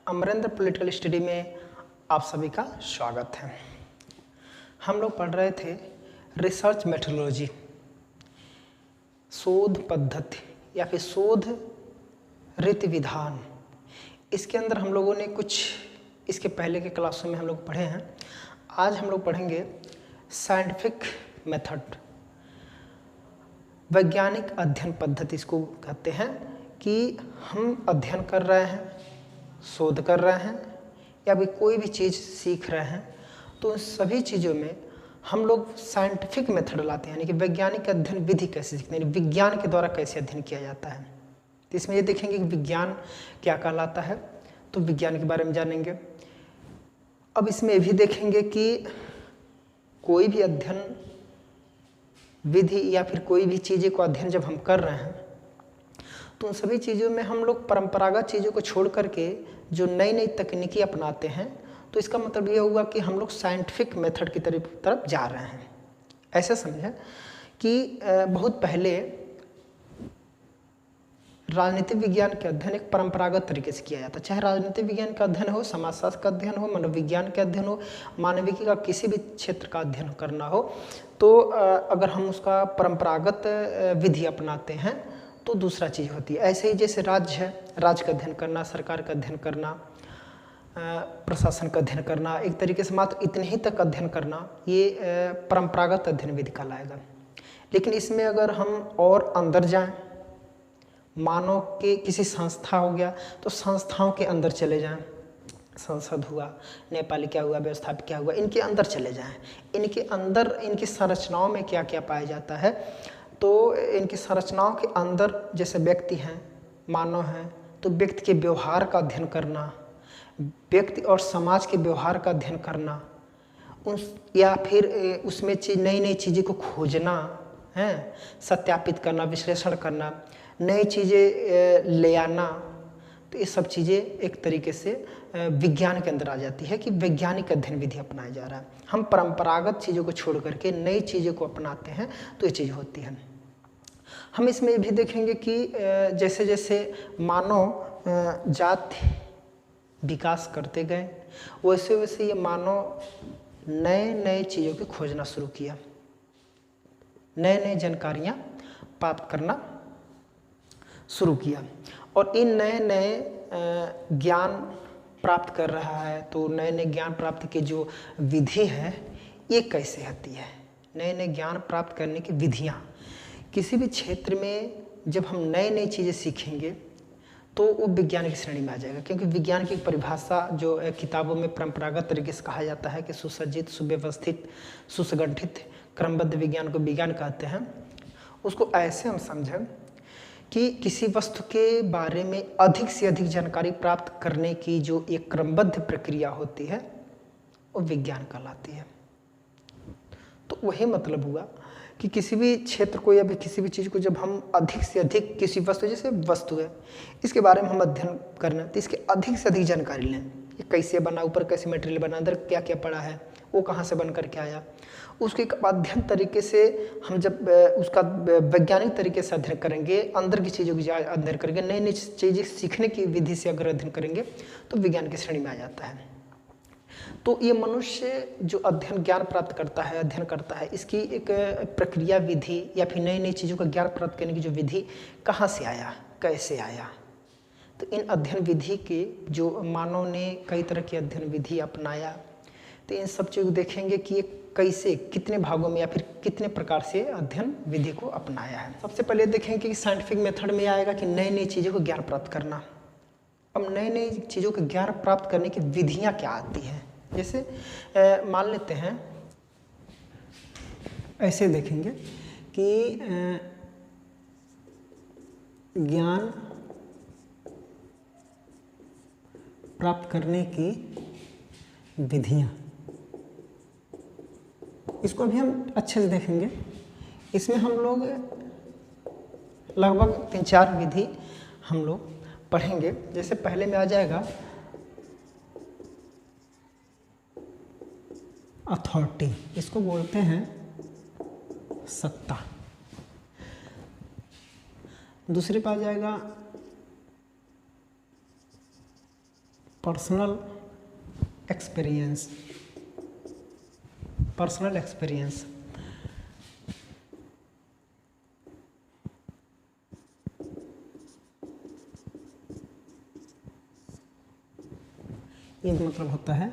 Amarendra political study में आप सभी का स्वागत है। हम लोग पढ़ रहे थे रिसर्च मेथोडोलॉजी, शोध पद्धति या फिर शोध रीति विधान। इसके अंदर हम लोगों ने कुछ इसके पहले के क्लासों में हम लोग पढ़े हैं। आज हम लोग पढ़ेंगे साइंटिफिक मेथड, वैज्ञानिक अध्ययन पद्धति। इसको कहते हैं कि हम अध्ययन कर रहे हैं, शोध कर रहे हैं या भी कोई भी चीज़ सीख रहे हैं, तो उन सभी चीज़ों में हम लोग साइंटिफिक मेथड लाते हैं, यानी कि वैज्ञानिक अध्ययन विधि कैसे सीखते हैं, यानी विज्ञान के द्वारा कैसे अध्ययन किया जाता है। तो इसमें ये देखेंगे कि विज्ञान क्या कहलाता है, तो विज्ञान के बारे में जानेंगे। अब इसमें ये भी देखेंगे कि कोई भी अध्ययन विधि या फिर कोई भी चीज़ें को अध्ययन जब हम कर रहे हैं, तो उन सभी चीज़ों में हम लोग परंपरागत चीज़ों को छोड़ करके जो नई नई तकनीकी अपनाते हैं, तो इसका मतलब ये हुआ कि हम लोग साइंटिफिक मेथड की तरफ जा रहे हैं। ऐसे समझें कि बहुत पहले राजनीतिक विज्ञान का अध्ययन एक परंपरागत तरीके से किया जाता है। चाहे राजनीतिक विज्ञान का अध्ययन हो, समाजशास्त्र का अध्ययन हो, मनोविज्ञान का अध्ययन हो, मानविकी का किसी भी क्षेत्र का अध्ययन करना हो, तो अगर हम उसका परंपरागत विधि अपनाते हैं तो दूसरा चीज़ होती है। ऐसे ही जैसे राज्य है, राज्य का अध्ययन करना, सरकार का अध्ययन करना, प्रशासन का अध्ययन करना, एक तरीके से मात्र इतने ही तक अध्ययन करना, ये परंपरागत अध्ययन विधि कहलाएगा। लेकिन इसमें अगर हम और अंदर जाएं, मानव के किसी संस्था हो गया तो संस्थाओं के अंदर चले जाएं, संसद हुआ, नेपाली क्या हुआ, व्यवस्था क्या हुआ, इनके अंदर चले जाएं। इनके अंदर इनकी संरचनाओं में क्या क्या पाया जाता है, तो इनकी संरचनाओं के अंदर जैसे व्यक्ति हैं, मानव हैं, तो व्यक्ति के व्यवहार का अध्ययन करना, व्यक्ति और समाज के व्यवहार का अध्ययन करना, या फिर उसमें नई नई चीज़ें को खोजना है, सत्यापित करना, विश्लेषण करना, नई चीज़ें ले आना, तो ये सब चीज़ें एक तरीके से विज्ञान के अंदर आ जाती है कि वैज्ञानिक अध्ययन विधि अपनाया जा रहा है। हम परंपरागत चीज़ों को छोड़ करके नई चीज़ों को अपनाते हैं, तो ये चीज़ होती है। हम इसमें भी देखेंगे कि जैसे जैसे मानव जाति विकास करते गए, वैसे वैसे ये मानव नए नए चीज़ों की खोजना शुरू किया, नए नए जानकारियाँ प्राप्त करना शुरू किया, और इन नए नए ज्ञान प्राप्त कर रहा है। तो नए नए ज्ञान प्राप्ति की जो विधि है, ये कैसे आती है, नए नए ज्ञान प्राप्त करने की विधियाँ। किसी भी क्षेत्र में जब हम नई नई चीज़ें सीखेंगे तो वो विज्ञान की श्रेणी में आ जाएगा, क्योंकि विज्ञान की परिभाषा जो किताबों में परंपरागत तरीके से कहा जाता है कि सुसज्जित, सुव्यवस्थित, सुसंगठित, क्रमबद्ध विज्ञान को विज्ञान कहते हैं। उसको ऐसे हम समझें कि किसी वस्तु के बारे में अधिक से अधिक जानकारी प्राप्त करने की जो एक क्रमबद्ध प्रक्रिया होती है, वो विज्ञान कहलाती है। तो वही मतलब हुआ कि किसी भी क्षेत्र को या भी किसी भी चीज़ को जब हम अधिक से अधिक, किसी वस्तु, जैसे वस्तु है, इसके बारे में हम अध्ययन करना, तो इसके अधिक से अधिक जानकारी लें। ये कैसे बना, ऊपर कैसे मटेरियल बना, अंदर क्या क्या पड़ा है, वो कहाँ से बन कर के आया, उसको एक अध्ययन तरीके से हम जब उसका वैज्ञानिक तरीके से अध्ययन करेंगे, अंदर की चीज़ों की अध्ययन करेंगे, नई नई चीज़ें सीखने की विधि से अगर अध्ययन करेंगे, तो विज्ञान की श्रेणी में आ जाता है। तो ये मनुष्य जो अध्ययन ज्ञान प्राप्त करता है, अध्ययन करता है, इसकी एक प्रक्रिया विधि या फिर नई नई चीज़ों का ज्ञान प्राप्त करने की जो विधि कहाँ से आया, कैसे आया, तो इन अध्ययन विधि के जो मानव ने कई तरह की अध्ययन विधि अपनाया, तो इन सब चीज़ को देखेंगे कि ये कैसे, कितने भागों में या फिर कितने प्रकार से अध्ययन विधि को अपनाया है। सबसे पहले देखेंगे कि साइंटिफिक मेथड में आएगा कि नई नई चीज़ों को ज्ञान प्राप्त करना। अब नई नई चीज़ों को ज्ञान प्राप्त करने की विधियाँ क्या आती हैं, जैसे मान लेते हैं, ऐसे देखेंगे कि ज्ञान प्राप्त करने की विधियाँ, इसको अभी हम अच्छे से देखेंगे। इसमें हम लोग लगभग 3-4 विधि हम लोग पढ़ेंगे। जैसे पहले में आ जाएगा अथॉरिटी, इसको बोलते हैं सत्ता। दूसरे पे आ जाएगा पर्सनल एक्सपीरियंस। पर्सनल एक्सपीरियंस ये मतलब होता है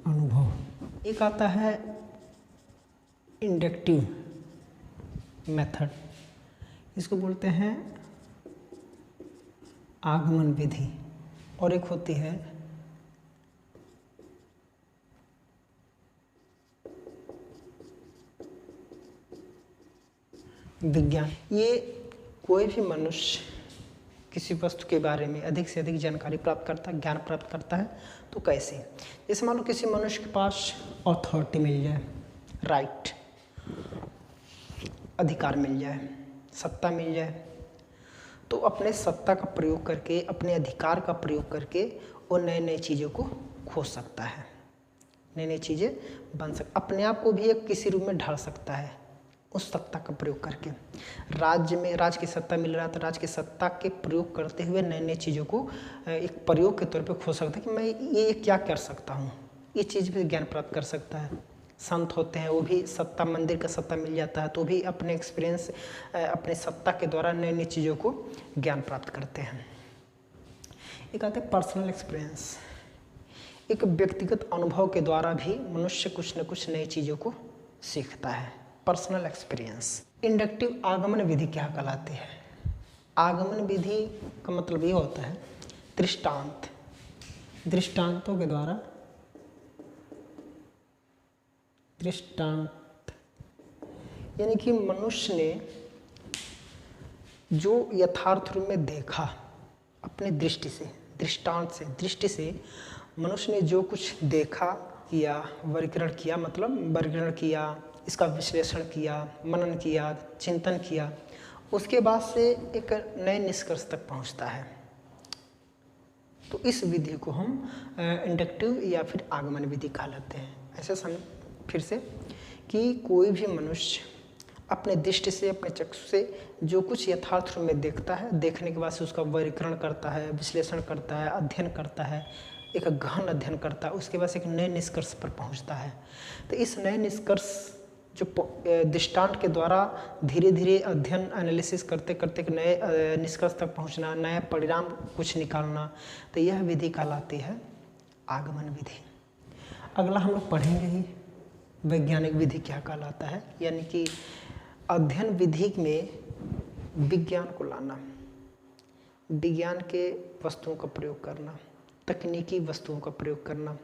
अनुभव। एक आता है इंडक्टिव मेथड, इसको बोलते हैं आगमन विधि, और एक होती है विज्ञान। ये कोई भी मनुष्य किसी वस्तु के बारे में अधिक से अधिक जानकारी प्राप्त करता है, ज्ञान प्राप्त करता है। तो कैसे? जैसे मान लो किसी मनुष्य के पास अथॉरिटी मिल जाए, राइट, अधिकार मिल जाए, सत्ता मिल जाए, तो अपने सत्ता का प्रयोग करके, अपने अधिकार का प्रयोग करके वो नए नए चीज़ों को खोज सकता है, नई नई चीज़ें बन अपने आप को भी एक किसी रूप में ढाल सकता है उस सत्ता का प्रयोग करके। राज्य में राज्य की सत्ता मिल रहा है तो राज्य की सत्ता के प्रयोग करते हुए नए नए चीज़ों को एक प्रयोग के तौर पे खोज सकता है कि मैं ये क्या कर सकता हूँ, ये चीज़ भी ज्ञान प्राप्त कर सकता है। संत होते हैं वो भी सत्ता, मंदिर का सत्ता मिल जाता है तो भी अपने एक्सपीरियंस, अपने सत्ता के द्वारा नई नई चीज़ों को ज्ञान प्राप्त करते हैं। एक आते हैं पर्सनल एक्सपीरियंस। एक व्यक्तिगत अनुभव के द्वारा भी मनुष्य कुछ न कुछ नई चीज़ों को सीखता है। Personal experience. इंडक्टिव आगमन विधि क्या कहलाती है? आगमन विधि का मतलब ये होता है दृष्टांत, दृष्टांतों के द्वारा, दृष्टांत यानी कि मनुष्य ने जो यथार्थ रूप में देखा अपने दृष्टि से, दृष्टांत से, दृष्टि से मनुष्य ने जो कुछ देखा, किया, वर्गीकरण किया, मतलब वर्गीकरण किया, इसका विश्लेषण किया, मनन किया, चिंतन किया, उसके बाद से एक नए निष्कर्ष तक पहुंचता है। तो इस विधि को हम इंडक्टिव या फिर आगमन विधि कहलाते हैं। ऐसे समझ फिर से कि कोई भी मनुष्य अपने दृष्टि से, अपने चक्षु से जो कुछ यथार्थ रूप में देखता है, देखने के बाद से उसका वर्गीकरण करता है, विश्लेषण करता है, अध्ययन करता है, एक गहन अध्ययन करता है, उसके बाद से एक नए निष्कर्ष पर पहुंचता है। तो इस नए निष्कर्ष जो दृष्टांत के द्वारा धीरे धीरे अध्ययन, एनालिसिस करते करते एक नए निष्कर्ष तक पहुंचना, नया परिणाम कुछ निकालना, तो यह विधि कहलाती है आगमन विधि। अगला हम लोग पढ़ेंगे ही वैज्ञानिक विधि क्या कहलाता है, यानी कि अध्ययन विधि में विज्ञान को लाना, विज्ञान के वस्तुओं का प्रयोग करना, तकनीकी वस्तुओं का प्रयोग करना।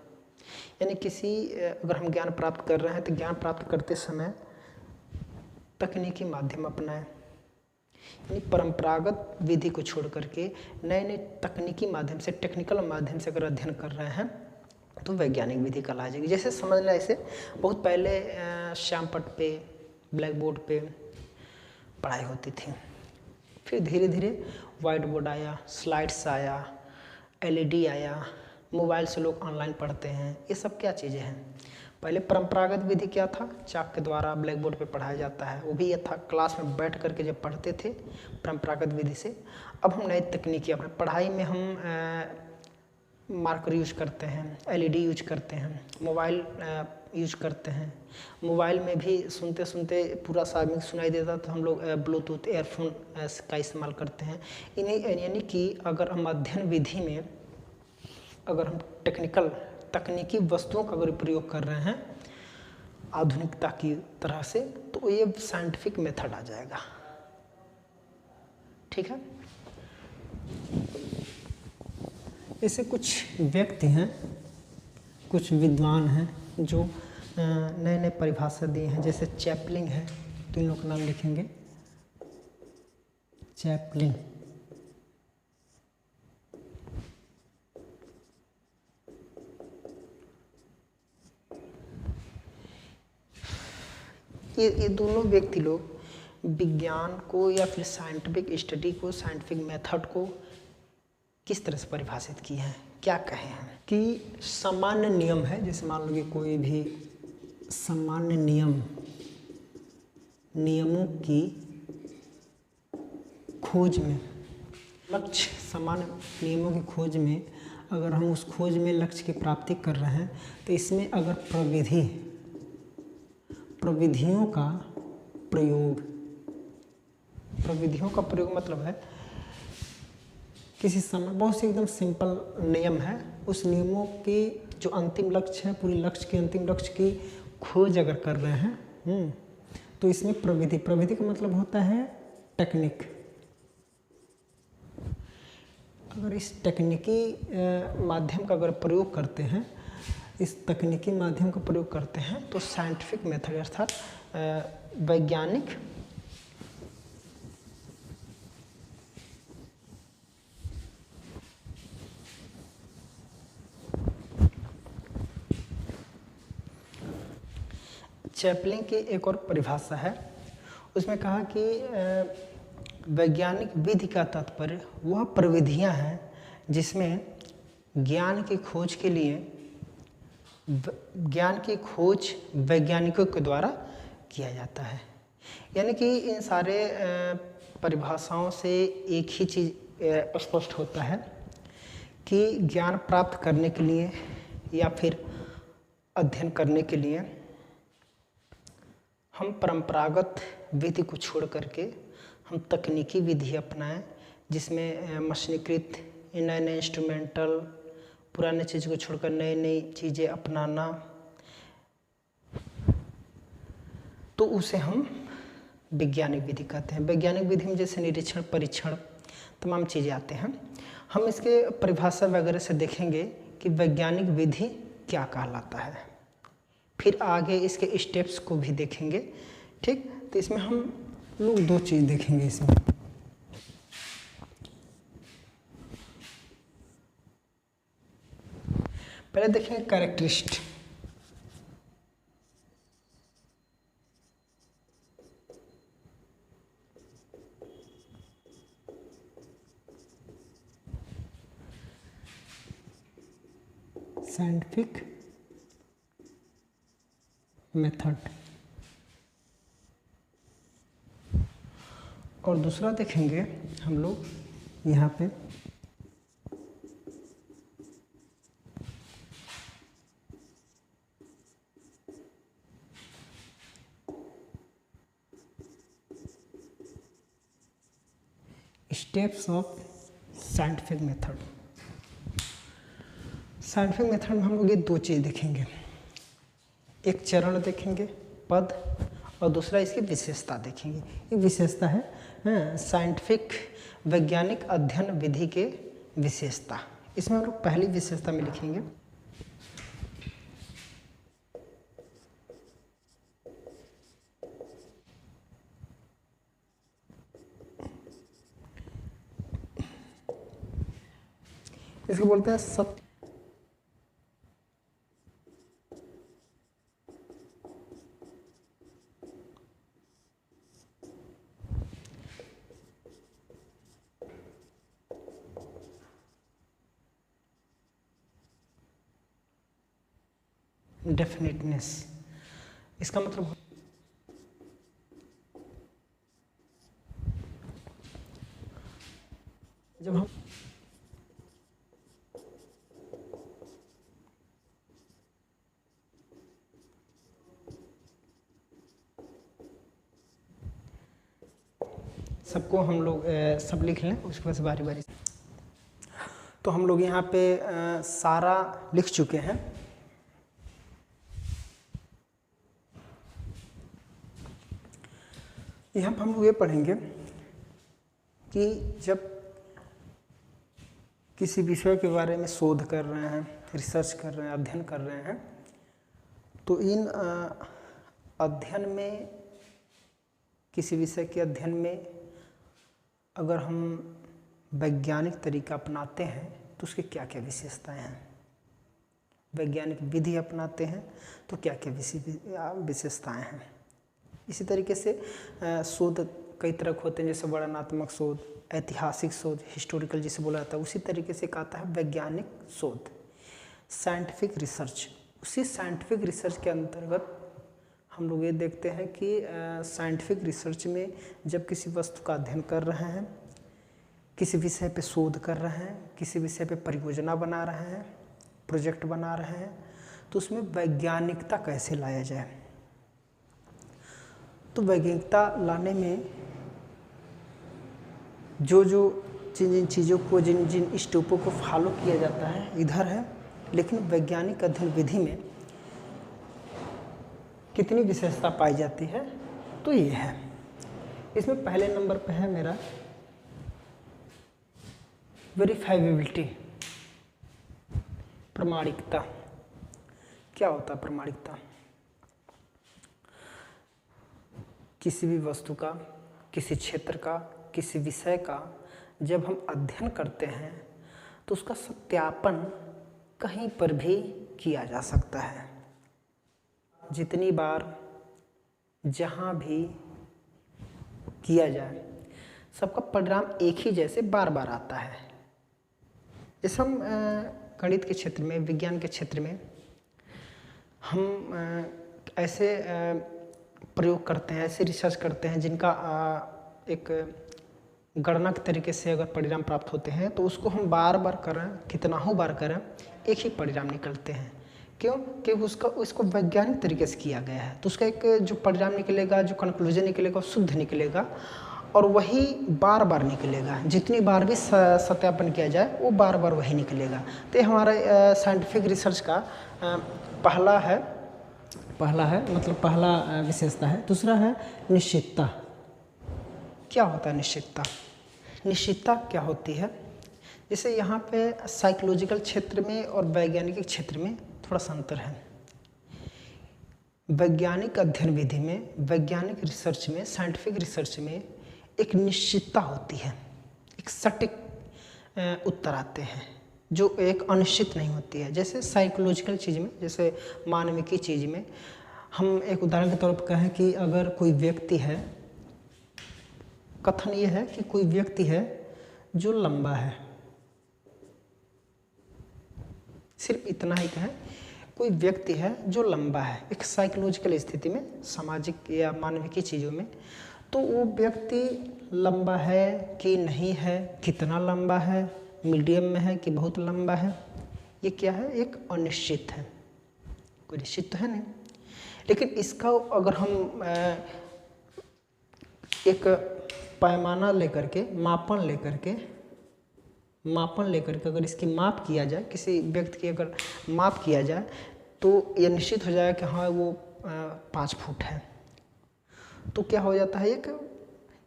यानी किसी, अगर हम ज्ञान प्राप्त कर रहे हैं तो ज्ञान प्राप्त करते समय तकनीकी माध्यम अपनाएं, यानी परंपरागत विधि को छोड़ करके नए नए तकनीकी माध्यम से, टेक्निकल माध्यम से अगर अध्ययन कर रहे हैं तो वैज्ञानिक विधि कहला जाएगी। जैसे समझ लें, ऐसे बहुत पहले श्यामपट्ट पे, ब्लैक बोर्ड पे पढ़ाई होती थी, फिर धीरे धीरे वाइट बोर्ड आया, स्लाइड्स आया, एलईडी आया, मोबाइल से लोग ऑनलाइन पढ़ते हैं। ये सब क्या चीज़ें हैं? पहले परंपरागत विधि क्या था? चाक के द्वारा ब्लैक बोर्ड पे पढ़ाया जाता है, वो भी ये था क्लास में बैठ करके जब पढ़ते थे परंपरागत विधि से। अब हम नई तकनीकी अपने पढ़ाई में हम मार्कर यूज करते हैं, एलईडी यूज करते हैं, मोबाइल यूज करते हैं। मोबाइल में भी सुनते सुनते पूरा सामने सुनाई देता तो हम लोग ब्लूटूथ एयरफोन का इस्तेमाल करते हैं। इन्हीं यानी कि अगर हम अध्ययन विधि में अगर हम तकनीकी वस्तुओं का अगर प्रयोग कर रहे हैं आधुनिकता की तरह से, तो ये साइंटिफिक मेथड आ जाएगा। ठीक है। ऐसे कुछ व्यक्ति हैं, कुछ विद्वान हैं जो नए नए परिभाषा दिए हैं। जैसे चैपलिन है, तो इन लोग का नाम लिखेंगे चैपलिन। ये दोनों व्यक्ति लोग विज्ञान को या फिर साइंटिफिक स्टडी को, साइंटिफिक मेथड को किस तरह से परिभाषित किए हैं, क्या कहे हैं कि सामान्य नियम है। जैसे मान लो कि कोई भी सामान्य नियमों की खोज में लक्ष्य समान नियमों की खोज में अगर हम उस खोज में लक्ष्य की प्राप्ति कर रहे हैं तो इसमें अगर प्रविधियों का प्रयोग मतलब है किसी समय बहुत से एकदम सिंपल नियम है, उस नियमों के जो अंतिम लक्ष्य है, पूरी लक्ष्य के अंतिम लक्ष्य की खोज अगर कर रहे हैं तो इसमें प्रविधि का मतलब होता है टेक्निक। अगर इस तकनीकी माध्यम का अगर प्रयोग करते हैं, इस तकनीकी माध्यम का प्रयोग करते हैं तो साइंटिफिक मेथड अर्थात वैज्ञानिक चैपलिन की एक और परिभाषा है, उसमें कहा कि वैज्ञानिक विधि का तात्पर्य वह प्रविधियां हैं जिसमें ज्ञान की खोज वैज्ञानिकों के द्वारा किया जाता है। यानी कि इन सारे परिभाषाओं से एक ही चीज़ स्पष्ट होता है कि ज्ञान प्राप्त करने के लिए या फिर अध्ययन करने के लिए हम परंपरागत विधि को छोड़ करके हम तकनीकी विधि अपनाएं, जिसमें मशीनीकृत नए नए इंस्ट्रूमेंटल पुराने चीज़ को छोड़कर नई नई चीज़ें अपनाना, तो उसे हम वैज्ञानिक विधि कहते हैं। वैज्ञानिक विधि में जैसे निरीक्षण, परीक्षण, तमाम चीज़ें आते हैं। हम इसके परिभाषा वगैरह से देखेंगे कि वैज्ञानिक विधि क्या कहलाता है, फिर आगे इसके स्टेप्स को भी देखेंगे। ठीक, तो इसमें हम लोग दो चीज़ देखेंगे इसमें। पहले देखेंगे कैरेक्टरिस्ट। साइंटिफिक मेथड, और दूसरा देखेंगे हम लोग यहाँ पे steps of scientific method. Scientific method में हम लोग ये दो चीज़ देखेंगे, एक चरण देखेंगे पद, और दूसरा इसकी विशेषता देखेंगे। ये विशेषता है साइंटिफिक वैज्ञानिक अध्ययन विधि के विशेषता। इसमें हम लोग पहली विशेषता में लिखेंगे इसको बोलते हैं सत्य। डेफिनेटनेस, इसका मतलब जब हम सबको हम लोग सब लिख लें, उसके बाद बारी बारी। तो हम लोग यहाँ पे सारा लिख चुके हैं। यहाँ पर हम लोग ये पढ़ेंगे कि जब किसी विषय के बारे में शोध कर रहे हैं, रिसर्च कर रहे हैं, अध्ययन कर रहे हैं, तो इन अध्ययन में, किसी विषय के अध्ययन में अगर हम वैज्ञानिक तरीका अपनाते हैं तो उसकी क्या क्या विशेषताएं हैं, वैज्ञानिक विधि अपनाते हैं तो क्या क्या विशेषताएं हैं। इसी तरीके से शोध कई तरह के होते हैं, जैसे वर्णनात्मक शोध, ऐतिहासिक शोध, हिस्टोरिकल जिसे बोला जाता है, उसी तरीके से कहता है वैज्ञानिक शोध, साइंटिफिक रिसर्च। उसी साइंटिफिक रिसर्च के अंतर्गत हम लोग ये देखते हैं कि साइंटिफिक रिसर्च में जब किसी वस्तु का अध्ययन कर रहे हैं किसी विषय पे शोध कर रहे हैं, किसी विषय पे परियोजना बना रहे हैं, प्रोजेक्ट बना रहे हैं, तो उसमें वैज्ञानिकता कैसे लाया जाए। तो वैज्ञानिकता लाने में जो जिन चीज़ों को जिन स्टेपों को फॉलो किया जाता है इधर है, लेकिन वैज्ञानिक अध्ययन विधि में कितनी विशेषता पाई जाती है, तो ये है। इसमें पहले नंबर पे है मेरा वेरीफाइबिलिटी, प्रमाणिकता। क्या होता है प्रमाणिकता? किसी भी वस्तु का, किसी क्षेत्र का, किसी विषय का जब हम अध्ययन करते हैं तो उसका सत्यापन कहीं पर भी किया जा सकता है। जितनी बार जहाँ भी किया जाए सबका परिणाम एक ही जैसे बार बार आता है। जैसे हम गणित के क्षेत्र में, विज्ञान के क्षेत्र में हम ऐसे प्रयोग करते हैं, ऐसे रिसर्च करते हैं जिनका एक गणना के तरीके से अगर परिणाम प्राप्त होते हैं तो उसको हम बार बार करें, कितना हो बार करें, एक ही परिणाम निकलते हैं। क्यों? कि उसको वैज्ञानिक तरीके से किया गया है, तो उसका एक जो परिणाम निकलेगा, जो कंक्लूजन निकलेगा, शुद्ध निकलेगा और वही बार बार निकलेगा। जितनी बार भी सत्यापन किया जाए वो बार बार वही निकलेगा। तो ये हमारा साइंटिफिक रिसर्च का पहला है मतलब पहला विशेषता है। दूसरा है निश्चितता। क्या होता है निश्चितता? निश्चितता क्या होती है? जैसे यहाँ पे साइकोलॉजिकल क्षेत्र में और वैज्ञानिक क्षेत्र में थोड़ा सा अंतर है। वैज्ञानिक अध्ययन विधि में, वैज्ञानिक रिसर्च में, साइंटिफिक रिसर्च में एक निश्चितता होती है, एक सटीक उत्तर आते हैं जो एक अनिश्चित नहीं होती है। जैसे साइकोलॉजिकल चीज़ में, जैसे मानविकी चीज़ में हम एक उदाहरण के तौर पर कहें कि अगर कोई व्यक्ति है, कथन ये है कि कोई व्यक्ति है जो लंबा है, सिर्फ इतना ही कहें, कोई व्यक्ति है जो लंबा है एक साइकोलॉजिकल स्थिति में, सामाजिक या मानविकी चीज़ों में, तो वो व्यक्ति लंबा है कि नहीं है, कितना लंबा है, मीडियम में है कि बहुत लंबा है, ये क्या है? एक अनिश्चित है, कोई निश्चित तो है नहीं। लेकिन इसका अगर हम एक पैमाना लेकर के, मापन लेकर के अगर इसकी माप किया जाए, किसी व्यक्ति की अगर माप किया जाए तो ये निश्चित हो जाएगा कि हाँ वो 5 फुट है। तो क्या हो जाता है एक,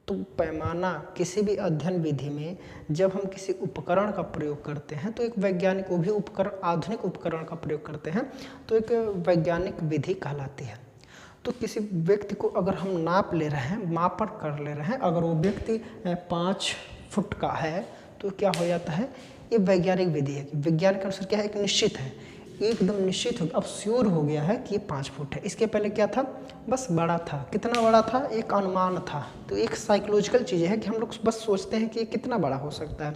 तो पैमाना किसी भी अध्ययन विधि में जब हम किसी उपकरण का प्रयोग करते हैं, तो एक वैज्ञानिक, वो भी उपकरण, आधुनिक उपकरण का प्रयोग करते हैं, तो एक वैज्ञानिक विधि कहलाती है। तो किसी व्यक्ति को अगर हम नाप ले रहे हैं, मापन कर ले रहे हैं, अगर वो व्यक्ति 5 फुट का है तो क्या हो जाता है, ये वैज्ञानिक विधि है। विज्ञान के अनुसार क्या है, एक निश्चित है, एकदम निश्चित हो, अब श्योर हो गया है कि ये 5 फुट है। इसके पहले क्या था, बस बड़ा था। कितना बड़ा था? एक अनुमान था। तो एक साइकोलॉजिकल चीज़ है कि हम लोग बस सोचते हैं कि ये कितना बड़ा हो सकता है।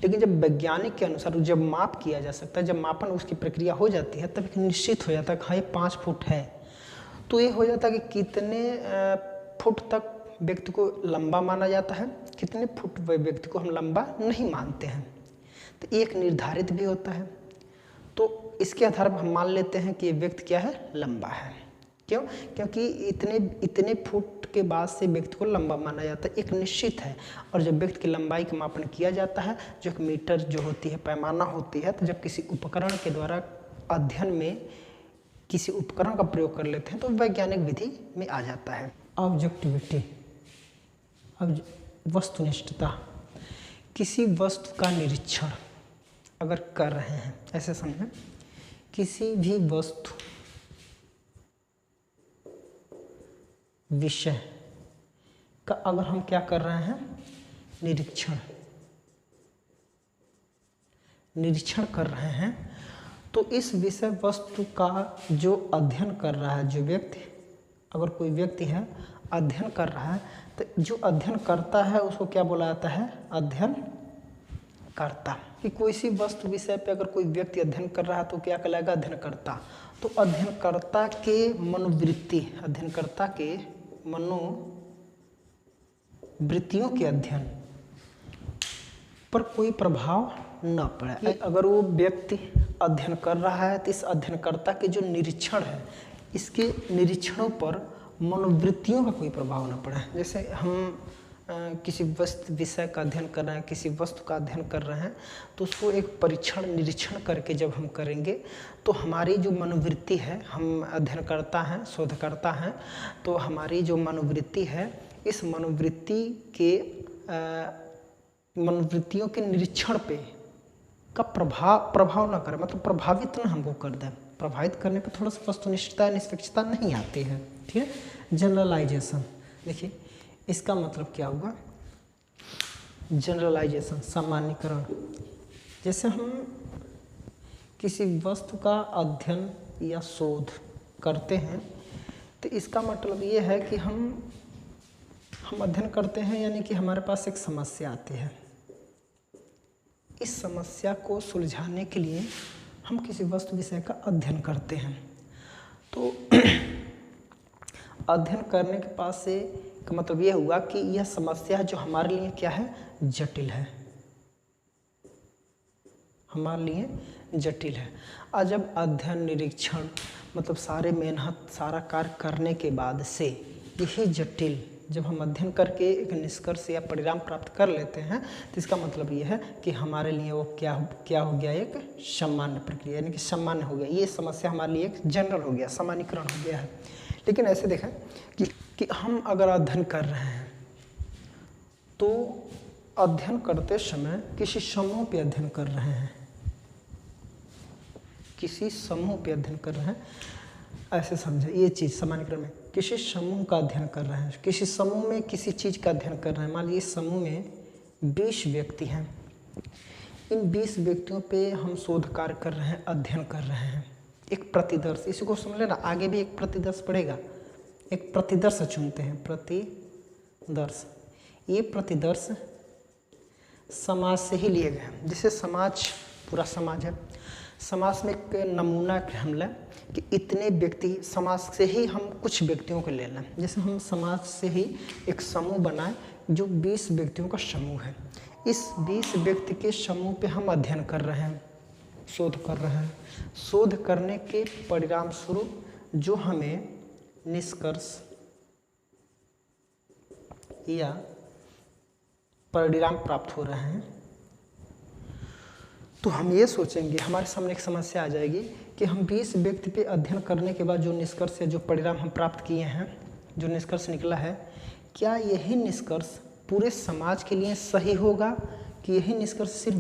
लेकिन जब वैज्ञानिक के अनुसार जब माप किया जा सकता है, जब मापन उसकी प्रक्रिया हो जाती है, तब एक निश्चित हो जाता है कि हाँ ये 5 फुट है। तो ये हो जाता है कि कितने फुट तक व्यक्ति को लंबा माना जाता है, कितने फुट व्यक्ति को हम लंबा नहीं मानते हैं। तो एक निर्धारित भी होता है। तो इसके आधार पर हम मान लेते हैं कि ये व्यक्ति क्या है, लंबा है। क्यों? क्योंकि इतने फुट के बाद से व्यक्ति को लंबा माना जाता है, एक निश्चित है। और जब व्यक्ति की लंबाई का मापन किया जाता है, जो एक मीटर जो होती है, पैमाना होती है, तो जब किसी उपकरण के द्वारा अध्ययन में किसी उपकरण का प्रयोग कर लेते हैं तो वैज्ञानिक विधि में आ जाता है। ऑब्जेक्टिविटी, अब वस्तुनिष्ठता, किसी वस्तु का निरीक्षण अगर कर रहे हैं, ऐसे समझें, किसी भी वस्तु, विषय का अगर हम क्या कर रहे हैं, निरीक्षण कर रहे हैं, तो इस विषय वस्तु का जो अध्ययन कर रहा है, जो व्यक्ति, अगर कोई व्यक्ति है अध्ययन कर रहा है, तो जो अध्ययन करता है उसको क्या बोला जाता है, अध्ययन करता। कि कोई सी वस्तु विषय पे अगर कोई व्यक्ति अध्ययन कर रहा है तो क्या कहलाएगा, अध्ययन करता। तो अध्ययनकर्ता के मनोवृत्ति, अध्ययनकर्ता के मनोवृत्तियों के अध्ययन पर कोई प्रभाव न पड़े। अगर वो व्यक्ति अध्ययन कर रहा है तो इस अध्ययनकर्ता के जो निरीक्षण है, इसके निरीक्षणों पर मनोवृत्तियों का कोई प्रभाव न पड़े। जैसे हम किसी वस्तु विषय का अध्ययन कर रहे हैं, किसी वस्तु का अध्ययन कर रहे हैं, तो उसको एक परीक्षण निरीक्षण करके जब हम करेंगे तो हमारी जो मनोवृत्ति है, हम अध्ययनकर्ता हैं, शोधकर्ता हैं, तो हमारी जो मनोवृत्ति है, इस मनोवृत्तियों के निरीक्षण पे का प्रभाव ना करे, मतलब प्रभावित ना हमको कर दे। प्रभावित करने पे थोड़ा सा वस्तुनिष्ठता निष्पक्षता नहीं आती है। ठीक है। जनरलाइजेशन, देखिए इसका मतलब क्या हुआ, जनरलाइजेशन, सामान्यीकरण। जैसे हम किसी वस्तु का अध्ययन या शोध करते हैं तो इसका मतलब ये है कि हम अध्ययन करते हैं, यानी कि हमारे पास एक समस्या आती है। इस समस्या को सुलझाने के लिए हम किसी वस्तु विषय का अध्ययन करते हैं। तो अध्ययन करने के पास से का मतलब यह हुआ कि यह समस्या जो हमारे लिए क्या है, जटिल है, हमारे लिए जटिल है। और जब अध्ययन निरीक्षण मतलब सारे मेहनत सारा कार्य करने के बाद से यही जटिल, जब हम अध्ययन करके एक निष्कर्ष या परिणाम प्राप्त कर लेते हैं तो इसका मतलब ये है कि हमारे लिए वो क्या हो गया, एक सामान्य प्रक्रिया, यानी कि सामान्य हो गया। ये समस्या हमारे लिए एक जनरल हो गया, सामान्यीकरण हो गया है। लेकिन ऐसे देखें कि हम अगर अध्ययन कर रहे हैं तो अध्ययन करते समय किसी समूह पे अध्ययन कर रहे हैं, किसी समूह पे अध्ययन कर रहे हैं, ऐसे समझे ये चीज़ सामान्यीकरण में। किसी समूह का अध्ययन कर रहे हैं, किसी समूह में किसी चीज़ का अध्ययन कर रहे हैं। मान लीजिए इस समूह में 20 व्यक्ति हैं, इन 20 व्यक्तियों पे हम शोध कार्य कर रहे हैं, अध्ययन कर रहे हैं। एक प्रतिदर्श, इसी को समझ लेना, आगे भी एक प्रतिदर्श पड़ेगा। एक प्रतिदर्श चुनते हैं, प्रतिदर्श। ये प्रतिदर्श समाज से ही लिए गए, जैसे समाज पूरा समाज है, समाज में एक नमूना हम लें कि इतने व्यक्ति, समाज से ही हम कुछ व्यक्तियों को ले लें। जैसे हम समाज से ही एक समूह बनाएं जो 20 व्यक्तियों का समूह है। इस 20 व्यक्ति के समूह पे हम अध्ययन कर रहे हैं, शोध कर रहे हैं। शोध करने के परिणाम स्वरूप जो हमें निष्कर्ष या परिणाम प्राप्त हो रहे हैं, तो हम ये सोचेंगे, हमारे सामने एक समस्या आ जाएगी कि हम 20 व्यक्ति पे अध्ययन करने के बाद जो निष्कर्ष या जो परिणाम हम प्राप्त किए हैं, जो निष्कर्ष निकला है, क्या यही निष्कर्ष पूरे समाज के लिए सही होगा कि यही निष्कर्ष सिर्फ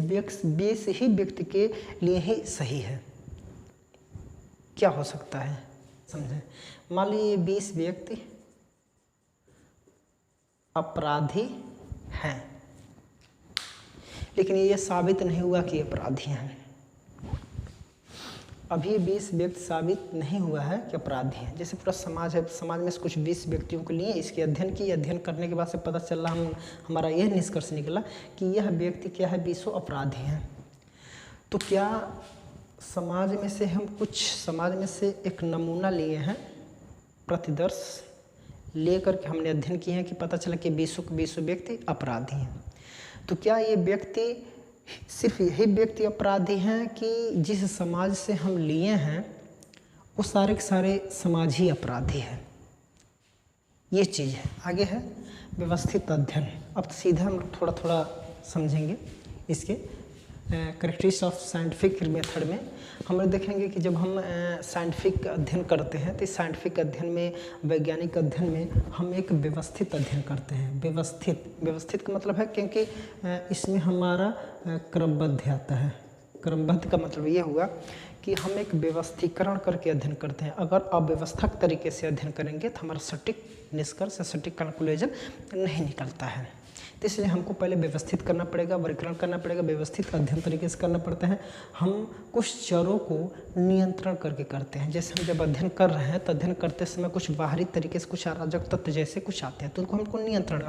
20 ही व्यक्ति के लिए ही सही है? क्या हो सकता है, समझें। मान लीजिए 20 व्यक्ति अपराधी हैं, लेकिन ये साबित नहीं हुआ कि अपराधी हैं। अभी 20 व्यक्ति साबित नहीं हुआ है कि अपराधी हैं। जैसे पूरा समाज है, समाज में से कुछ 20 व्यक्तियों के लिए इसके अध्ययन करने के बाद से पता चल रहा, हमारा यह निष्कर्ष निकला कि यह व्यक्ति क्या है, 20 अपराधी हैं। तो क्या समाज में से एक नमूना लिए हैं, प्रतिदर्श लेकर के हमने अध्ययन किए हैं कि पता चला कि 20 व्यक्ति अपराधी हैं। तो क्या ये व्यक्ति, सिर्फ यही व्यक्ति अपराधी हैं कि जिस समाज से हम लिए हैं वो सारे के सारे समाज ही अपराधी हैं? ये चीज़ है। आगे है व्यवस्थित अध्ययन। अब सीधा हम थोड़ा थोड़ा समझेंगे इसके करेक्टरिस्टिक्स ऑफ साइंटिफिक मेथड में। हम लोग देखेंगे कि जब हम साइंटिफिक अध्ययन करते हैं तो इस साइंटिफिक अध्ययन में, वैज्ञानिक अध्ययन में हम एक व्यवस्थित अध्ययन करते हैं। व्यवस्थित का मतलब है क्योंकि इसमें हमारा क्रमबद्ध आता है। क्रमबद्ध का मतलब ये हुआ कि हम एक व्यवस्थीकरण करके अध्ययन करते हैं। अगर अव्यवस्थित तरीके से अध्ययन करेंगे तो हमारा सटीक निष्कर्ष, सटीक कंक्लूजन नहीं निकलता है। तो इसलिए हमको पहले व्यवस्थित करना पड़ेगा, वर्गीकरण करना पड़ेगा, व्यवस्थित अध्ययन तरीके से करना पड़ता है। हम कुछ चरों को नियंत्रण करके करते हैं। जैसे हम जब अध्ययन कर रहे हैं तो अध्ययन करते समय कुछ बाहरी तरीके से कुछ अराजक तत्व जैसे कुछ आते हैं, तो उनको हमको नियंत्रण,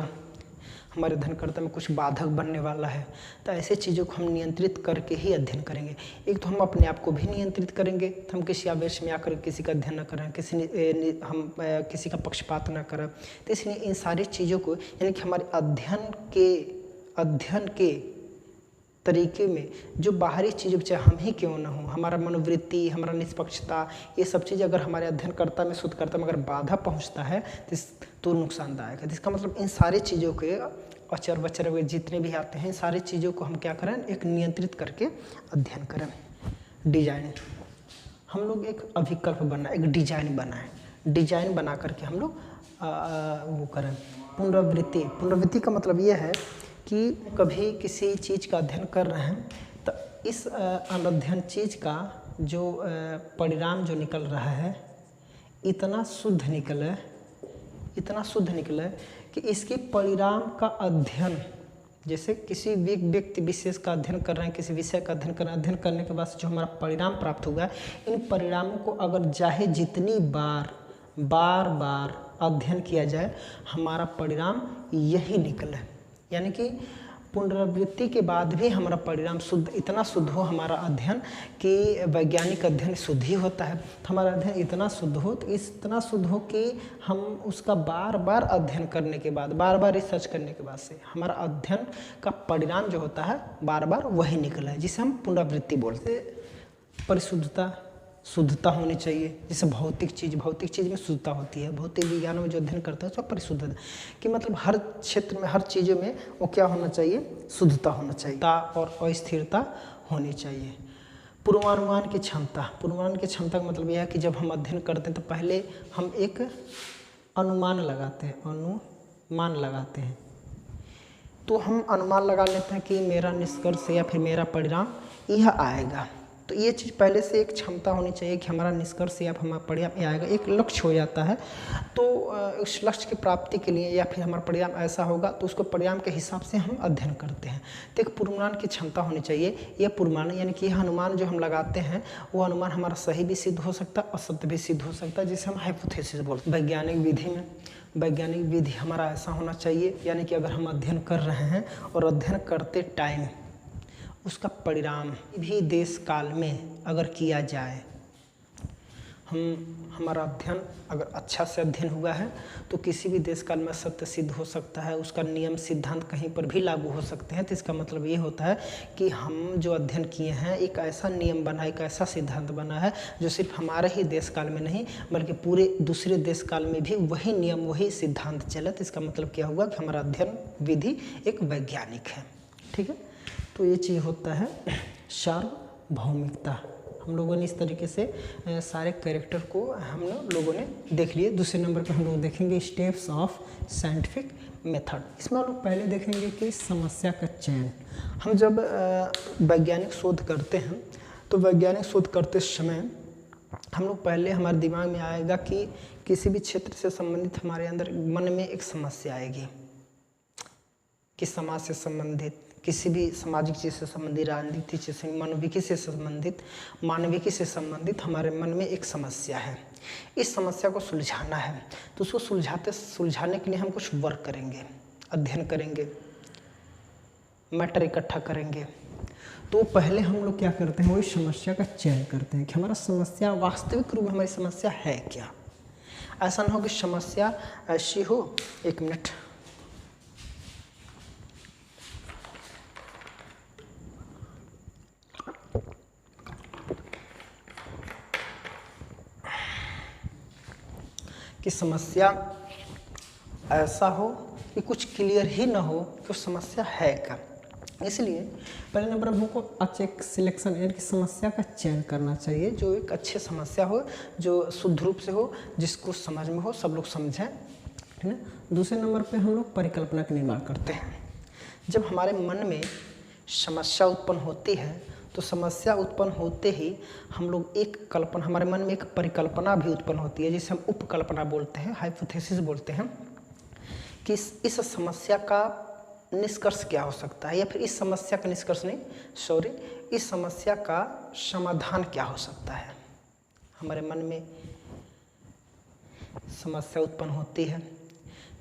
हमारे अध्ययनकर्ता में कुछ बाधक बनने वाला है, तो ऐसे चीज़ों को हम नियंत्रित करके ही अध्ययन करेंगे। एक तो हम अपने आप को भी नियंत्रित करेंगे, तो हम किसी आवेश में आकर किसी का अध्ययन न करें, हम किसी का पक्षपात न करें। तो इसलिए इन सारी चीज़ों को, यानी कि हमारे अध्ययन के तरीके में जो बाहरी चीज़ों चाहे हम ही क्यों ना हो, हमारा मनोवृत्ति, हमारा निष्पक्षता, ये सब चीज़ अगर हमारे अध्ययनकर्ता में, शोधकर्ता में अगर बाधा पहुंचता है तो नुकसानदायक है। इसका मतलब इन सारी चीज़ों के अचर वचर वगैरह जितने भी आते हैं, सारी चीज़ों को हम क्या करें, एक नियंत्रित करके अध्ययन करें। डिजाइन, हम लोग एक अभिकल्प बनाए, एक डिजाइन बनाएं, डिजाइन बना करके हम लोग वो करें। पुनरावृत्ति का मतलब ये है कि कभी किसी चीज़ का अध्ययन कर रहे हैं तो इस अध्ययन चीज़ का जो परिणाम जो निकल रहा है इतना शुद्ध निकले कि इसके परिणाम का अध्ययन, जैसे किसी व्यक्ति विशेष का अध्ययन कर रहे हैं, किसी विषय का अध्ययन कर रहे हैं, अध्ययन करने के बाद जो हमारा परिणाम प्राप्त हुआ है, इन परिणामों को अगर चाहे जितनी बार अध्ययन किया जाए, हमारा परिणाम यही निकले। यानी कि पुनरावृत्ति के बाद भी हमारा परिणाम इतना शुद्ध हो, हमारा अध्ययन कि वैज्ञानिक अध्ययन शुद्ध ही होता है, तो हमारा अध्ययन इतना शुद्ध हो कि हम उसका बार अध्ययन करने के बाद, बार रिसर्च करने के बाद से हमारा अध्ययन का परिणाम जो होता है बार वही निकला है, जिसे हम पुनरावृत्ति बोलते हैं। परिशुद्धता, शुद्धता होनी चाहिए। जैसे भौतिक चीज़ में शुद्धता होती है, भौतिक विज्ञान में जो अध्ययन करता है उसका परिशुद्धता, कि मतलब हर क्षेत्र में, हर चीज़ों में वो क्या होना चाहिए, शुद्धता होना चाहिए और अस्थिरता होनी चाहिए। पूर्वानुमान की क्षमता का मतलब यह है कि जब हम अध्ययन करते हैं तो पहले हम एक अनुमान लगाते हैं, तो हम अनुमान लगा लेते हैं कि मेरा निष्कर्ष या फिर मेरा परिणाम यह आएगा। तो ये चीज़ पहले से एक क्षमता होनी चाहिए कि हमारा निष्कर्ष या हमारा परिणाम आएगा, एक लक्ष्य हो जाता है। तो उस लक्ष्य की प्राप्ति के लिए या फिर हमारा परिणाम ऐसा होगा तो उसको परिणाम के हिसाब से हम अध्ययन करते हैं। तो एक पूर्वानुमान की क्षमता होनी चाहिए। यह पूर्वानुमान यानी कि यह अनुमान जो हम लगाते हैं वो अनुमान हमारा सही भी सिद्ध हो सकता है, असत्य भी सिद्ध हो सकता है, जिसे हम हाइपोथेसिस बोलते हैं। वैज्ञानिक विधि हमारा ऐसा होना चाहिए, यानी कि अगर हम अध्ययन कर रहे हैं और अध्ययन करते टाइम उसका परिणाम भी देश काल में अगर किया जाए, हमारा अध्ययन अगर अच्छा से अध्ययन हुआ है तो किसी भी देश काल में सत्य सिद्ध हो सकता है, उसका नियम सिद्धांत कहीं पर भी लागू हो सकते हैं। तो इसका मतलब ये होता है कि हम जो अध्ययन किए हैं एक ऐसा नियम बना, एक ऐसा सिद्धांत बना है जो सिर्फ हमारे ही देश काल में नहीं बल्कि पूरे दूसरे देश काल में भी वही नियम, वही सिद्धांत चले। तो इसका मतलब क्या हुआ कि हमारा अध्ययन विधि एक वैज्ञानिक है। ठीक है, तो ये चीज़ होता है सार्वभौमिकता। हम लोगों ने इस तरीके से सारे कैरेक्टर को हम लोगों ने देख लिए। दूसरे नंबर पर हम लोग देखेंगे स्टेप्स ऑफ साइंटिफिक मेथड। इसमें हम लोग पहले देखेंगे कि समस्या का चयन। हम जब वैज्ञानिक शोध करते हैं तो वैज्ञानिक शोध करते समय हम लोग पहले हमारे दिमाग में आएगा कि किसी भी क्षेत्र से संबंधित हमारे अंदर मन में एक समस्या आएगी कि समाज से संबंधित, किसी भी सामाजिक चीज़ से संबंधित, राजनीतिक चीज़ से, मानविकी से संबंधित हमारे मन में एक समस्या है। इस समस्या को सुलझाना है तो उसको सुलझाने के लिए हम कुछ वर्क करेंगे, अध्ययन करेंगे, मैटर इकट्ठा करेंगे। तो पहले हम लोग क्या करते हैं, वही समस्या का चयन करते हैं कि हमारा समस्या वास्तविक रूप में हमारी समस्या है क्या। ऐसा ना हो कि समस्या ऐसी हो, एक मिनट, कि समस्या ऐसा हो कि कुछ क्लियर ही ना हो कि समस्या है क्या। इसलिए पहले नंबर हमको अच्छा एक सिलेक्शन यानी कि समस्या का चयन करना चाहिए, जो एक अच्छी समस्या हो, जो शुद्ध रूप से हो, जिसको समझ में हो, सब लोग समझें। ठीक है। दूसरे नंबर पे हम लोग परिकल्पना का निर्माण करते हैं। जब हमारे मन में समस्या उत्पन्न होती है तो समस्या उत्पन्न होते ही हम लोग एक कल्पना, हमारे मन में एक परिकल्पना भी उत्पन्न होती है जिसे हम उपकल्पना बोलते हैं, हाइपोथेसिस बोलते हैं, कि इस समस्या का निष्कर्ष क्या हो सकता है, या फिर इस समस्या का निष्कर्ष नहीं, सॉरी, इस समस्या का समाधान क्या हो सकता है। हमारे मन में समस्या उत्पन्न होती है,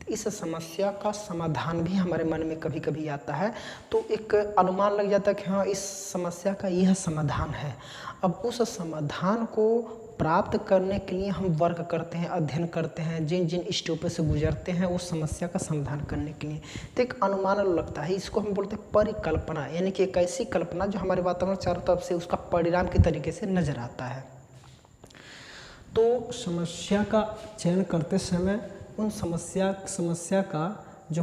इस समस्या का समाधान भी हमारे मन में कभी कभी आता है, तो एक अनुमान लग जाता है कि हाँ इस समस्या का यह समाधान है। अब उस समाधान को प्राप्त करने के लिए हम वर्क करते हैं, अध्ययन करते हैं, जिन जिन स्टेपों से गुजरते हैं उस समस्या का समाधान करने के लिए। तो एक अनुमान लगता है, इसको हम बोलते हैं परिकल्पना, यानी कि एक ऐसी कल्पना जो हमारे वातावरण चारों तरफ से उसका परिणाम के तरीके से नजर आता है। तो समस्या का चयन करते समय उन समस्या का जो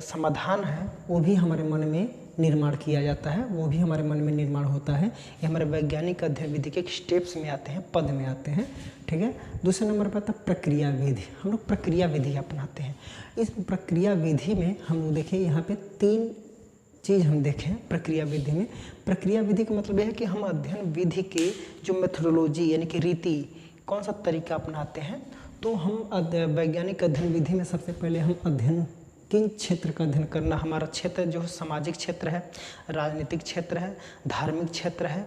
समाधान है वो भी हमारे मन में निर्माण किया जाता है, वो भी हमारे मन में निर्माण होता है। ये हमारे वैज्ञानिक अध्ययन विधि के स्टेप्स में आते हैं, पद में आते हैं, ठीक है। दूसरे नंबर पर आता है प्रक्रिया विधि। हम लोग प्रक्रिया विधि अपनाते हैं। इस प्रक्रिया विधि में हम लोग देखिए यहाँ पे 3 चीज़ हम देखें प्रक्रिया विधि में। प्रक्रिया विधि का मतलब यह है कि हम अध्ययन विधि के जो मेथोडोलॉजी यानी कि रीति, कौन सा तरीका अपनाते हैं। तो हम वैज्ञानिक अध्ययन विधि में सबसे पहले हम अध्ययन किन क्षेत्र का अध्ययन करना, हमारा क्षेत्र जो सामाजिक क्षेत्र है, राजनीतिक क्षेत्र है, धार्मिक क्षेत्र है,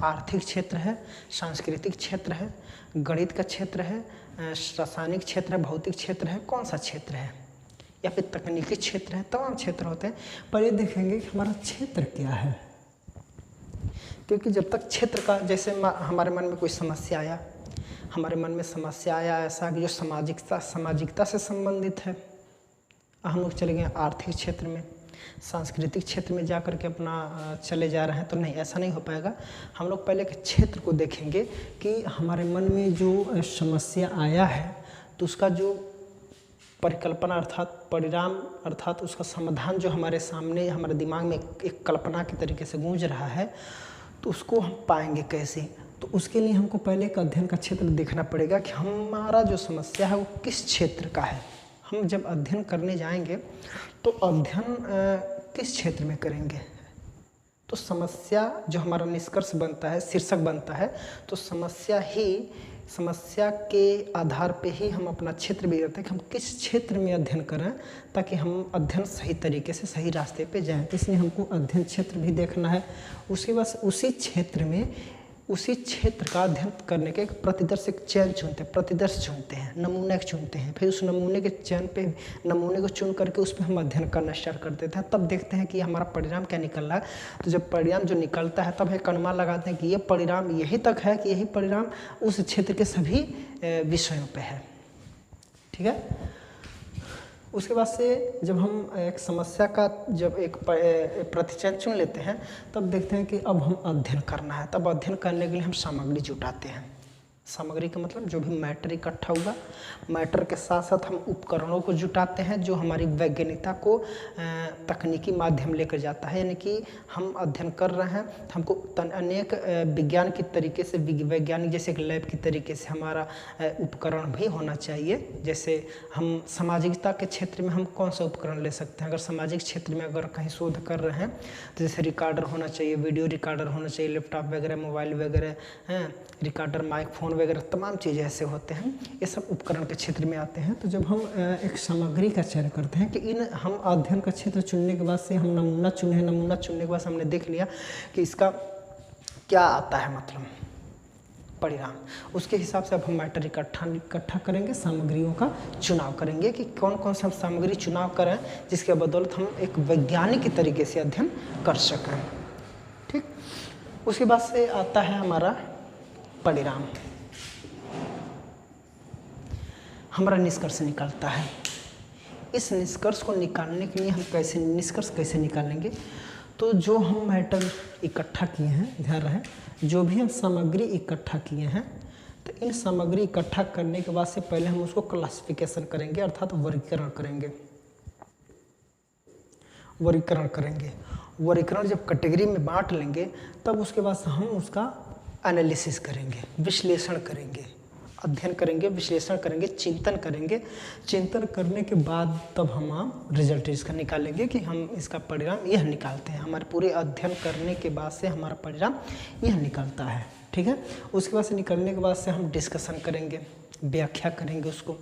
आर्थिक क्षेत्र है, सांस्कृतिक क्षेत्र है, गणित का क्षेत्र है, रासायनिक क्षेत्र है, भौतिक क्षेत्र है, कौन सा क्षेत्र है, या फिर तकनीकी क्षेत्र है, तमाम क्षेत्र होते हैं। पर ये देखेंगे कि हमारा क्षेत्र क्या है, क्योंकि जब तक क्षेत्र का, जैसे हमारे मन में कोई समस्या आया, हमारे मन में समस्या आया ऐसा कि जो सामाजिकता से संबंधित है, हम लोग चले गए आर्थिक क्षेत्र में, सांस्कृतिक क्षेत्र में जा कर के अपना चले जा रहे हैं, तो नहीं, ऐसा नहीं हो पाएगा। हम लोग पहले के क्षेत्र को देखेंगे कि हमारे मन में जो समस्या आया है तो उसका जो परिकल्पना अर्थात परिणाम अर्थात उसका समाधान जो हमारे सामने हमारे दिमाग में एक कल्पना के तरीके से गूंज रहा है, तो उसको हम पाएंगे कैसे। तो उसके लिए हमको पहले एक अध्ययन का क्षेत्र देखना पड़ेगा कि हमारा जो समस्या है वो किस क्षेत्र का है। हम जब अध्ययन करने जाएंगे तो अध्ययन किस क्षेत्र में करेंगे, तो समस्या जो हमारा निष्कर्ष बनता है, शीर्षक बनता है, तो समस्या के आधार पे ही हम अपना क्षेत्र भी रहते हैं कि हम किस क्षेत्र में अध्ययन करें ताकि हम अध्ययन सही तरीके से सही रास्ते पे जाएं। तो इसलिए हमको अध्ययन क्षेत्र भी देखना है। उसके बाद उसी क्षेत्र का अध्ययन करने के एक प्रतिदर्श चयन चुनते हैं, नमूने चुनते हैं। फिर उस नमूने के चयन पे नमूने को चुन करके उस पर हम अध्ययन करना स्टार्ट कर देते हैं। तब देखते हैं कि हमारा परिणाम क्या निकल रहा है। तो जब परिणाम जो निकलता है तब एक अनुमान लगाते हैं कि ये परिणाम यही तक है कि यही परिणाम उस क्षेत्र के सभी विषयों पे है, ठीक है। उसके बाद से जब हम एक समस्या का जब एक प्रतिचयन चुन लेते हैं तब देखते हैं कि अब हम अध्ययन करना है। तब अध्ययन करने के लिए हम सामग्री जुटाते हैं। सामग्री का मतलब जो भी मैटर इकट्ठा हुआ, मैटर के साथ साथ हम उपकरणों को जुटाते हैं जो हमारी वैज्ञानिकता को तकनीकी माध्यम लेकर जाता है। यानी कि हम अध्ययन कर रहे हैं, हमको अनेक विज्ञान की तरीके से, वैज्ञानिक जैसे एक लैब की तरीके से हमारा उपकरण भी होना चाहिए। जैसे हम सामाजिकता के क्षेत्र में हम कौन सा उपकरण ले सकते हैं, अगर सामाजिक क्षेत्र में अगर कहीं शोध कर रहे हैं तो जैसे रिकॉर्डर होना चाहिए, वीडियो रिकॉर्डर होना चाहिए, लैपटॉप वगैरह, मोबाइल वगैरह, रिकॉर्डर, माइक, फ़ोन वगैरह तमाम चीज़ें ऐसे होते हैं। ये सब उपकरण के क्षेत्र में आते हैं। तो जब हम एक सामग्री का चयन करते हैं कि हम अध्ययन का क्षेत्र चुनने के बाद से हम नमूना चुनने के बाद हमने देख लिया कि इसका क्या आता है मतलब परिणाम, उसके हिसाब से अब हम मैटर इकट्ठा करेंगे, सामग्रियों का चुनाव करेंगे कि कौन कौन सा सामग्री चुनाव करें जिसके बदौलत हम एक वैज्ञानिक के तरीके से अध्ययन कर सकें, ठीक। उसके बाद से आता है हमारा परिणाम, हमारा निष्कर्ष निकलता है। इस निष्कर्ष को निकालने के लिए हम निष्कर्ष कैसे निकालेंगे, तो जो हम मैटर इकट्ठा किए हैं, ध्यान रहे, जो भी हम सामग्री इकट्ठा किए हैं, तो इन सामग्री इकट्ठा करने के बाद से पहले हम उसको क्लासिफिकेशन करेंगे अर्थात वर्गीकरण करेंगे। वर्गीकरण जब कैटेगरी में बांट लेंगे तब उसके बाद हम उसका एनालिसिस करेंगे, विश्लेषण करेंगे, अध्ययन करेंगे, विश्लेषण करेंगे, चिंतन करने के बाद तब हम रिजल्ट इसका निकालेंगे कि हम इसका परिणाम यह निकालते हैं। हमारे पूरे अध्ययन करने के बाद से हमारा परिणाम यह निकलता है, ठीक है। उसके बाद से निकलने के बाद से हम डिस्कशन करेंगे, व्याख्या करेंगे, उसको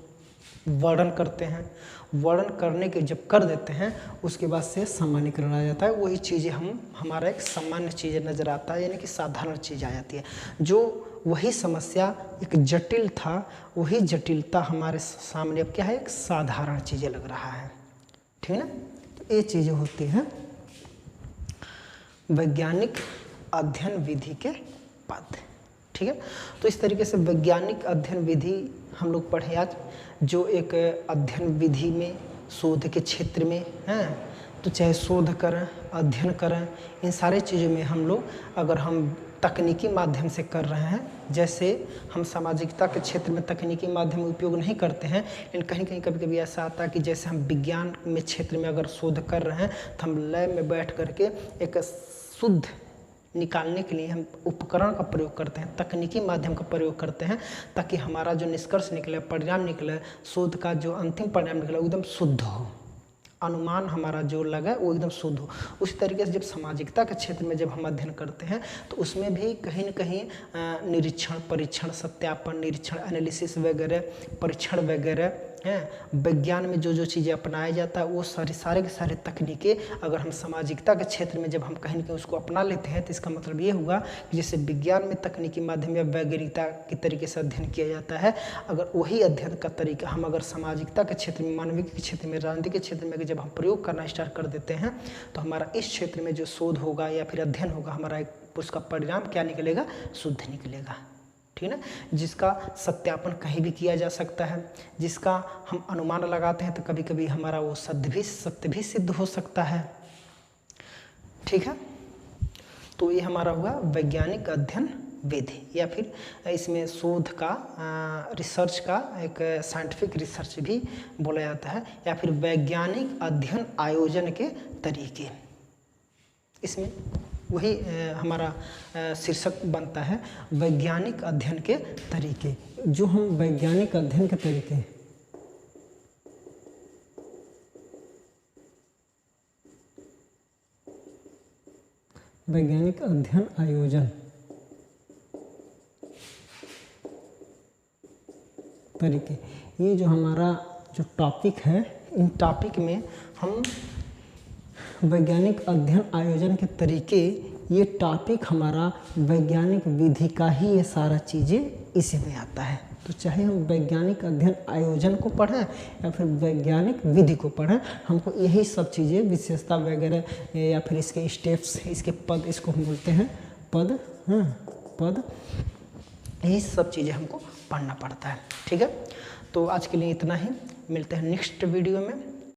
वर्णन करते हैं। वर्णन करने के जब कर देते हैं उसके बाद से सामान्यीकरण आ जाता है। वही चीज़ें हमारा एक सामान्य चीज़ें नज़र आता है, यानी कि साधारण चीज़ आ जाती है। जो वही समस्या एक जटिल था, वही जटिलता हमारे सामने अब क्या है, एक साधारण चीज़ें लग रहा है, ठीक है ना। तो ये चीज़ें होती हैं वैज्ञानिक अध्ययन विधि के पद, ठीक है। तो इस तरीके से वैज्ञानिक अध्ययन विधि हम लोग पढ़े आज, जो एक अध्ययन विधि में शोध के क्षेत्र में हैं, तो चाहे शोध करें, अध्ययन करें, इन सारे चीज़ों में हम लोग अगर हम तकनीकी माध्यम से कर रहे हैं, जैसे हम सामाजिकता के क्षेत्र में तकनीकी माध्यम उपयोग नहीं करते हैं, लेकिन कहीं कहीं कभी कभी ऐसा आता है कि जैसे हम विज्ञान में क्षेत्र में अगर शोध कर रहे हैं तो हम लैब में बैठ करके एक शुद्ध निकालने के लिए हम उपकरण का प्रयोग करते हैं, तकनीकी माध्यम का प्रयोग करते हैं, ताकि हमारा जो निष्कर्ष निकले, परिणाम निकले, शोध का जो अंतिम परिणाम निकले एकदम शुद्ध हो, अनुमान हमारा जो लगा वो एकदम शुद्ध हो। उसी तरीके से जब सामाजिकता के क्षेत्र में जब हम अध्ययन करते हैं तो उसमें भी कहीं न कहीं निरीक्षण, परीक्षण, सत्यापन, निरीक्षण, एनालिसिस वगैरह, परीक्षण वगैरह हैं, विज्ञान में जो जो चीज़ें अपनाया जाता है वो सारे के सारे तकनीकें अगर हम सामाजिकता के क्षेत्र में जब हम कहीं न कहीं उसको अपना लेते हैं तो इसका मतलब ये हुआ कि जैसे विज्ञान में तकनीकी माध्यम या वैज्ञानिकता के तरीके से अध्ययन किया जाता है, अगर वही अध्ययन का तरीका हम अगर सामाजिकता के क्षेत्र में, मानविकी के क्षेत्र में, राजनीति के क्षेत्र में जब हम प्रयोग करना स्टार्ट कर देते हैं तो हमारा इस क्षेत्र में जो शोध होगा या फिर अध्ययन होगा, हमारा उसका परिणाम क्या निकलेगा? शुद्ध निकलेगा, ठीक है ना। जिसका सत्यापन कहीं भी किया जा सकता है, जिसका हम अनुमान लगाते हैं तो कभी कभी हमारा वो सत्य भी सिद्ध हो सकता है, ठीक है। तो ये हमारा हुआ वैज्ञानिक अध्ययन विधि, या फिर इसमें शोध का, रिसर्च का एक साइंटिफिक रिसर्च भी बोला जाता है, या फिर वैज्ञानिक अध्ययन आयोजन के तरीके। इसमें वही हमारा शीर्षक बनता है वैज्ञानिक अध्ययन के तरीके। जो हम वैज्ञानिक अध्ययन के तरीके, वैज्ञानिक अध्ययन आयोजन तरीके, ये जो हमारा जो टॉपिक है, इन टॉपिक में हम वैज्ञानिक अध्ययन आयोजन के तरीके, ये टॉपिक हमारा वैज्ञानिक विधि का ही ये सारा चीज़ें इसी में आता है। तो चाहे हम वैज्ञानिक अध्ययन आयोजन को पढ़ें या फिर वैज्ञानिक विधि को पढ़ें, हमको यही सब चीज़ें, विशेषता वगैरह या फिर इसके स्टेप्स, इसके पद, इसको हम बोलते हैं पद, पद, यही सब चीज़ें हमको पढ़ना पड़ता है, ठीक है। तो आज के लिए इतना ही, मिलते हैं नेक्स्ट वीडियो में।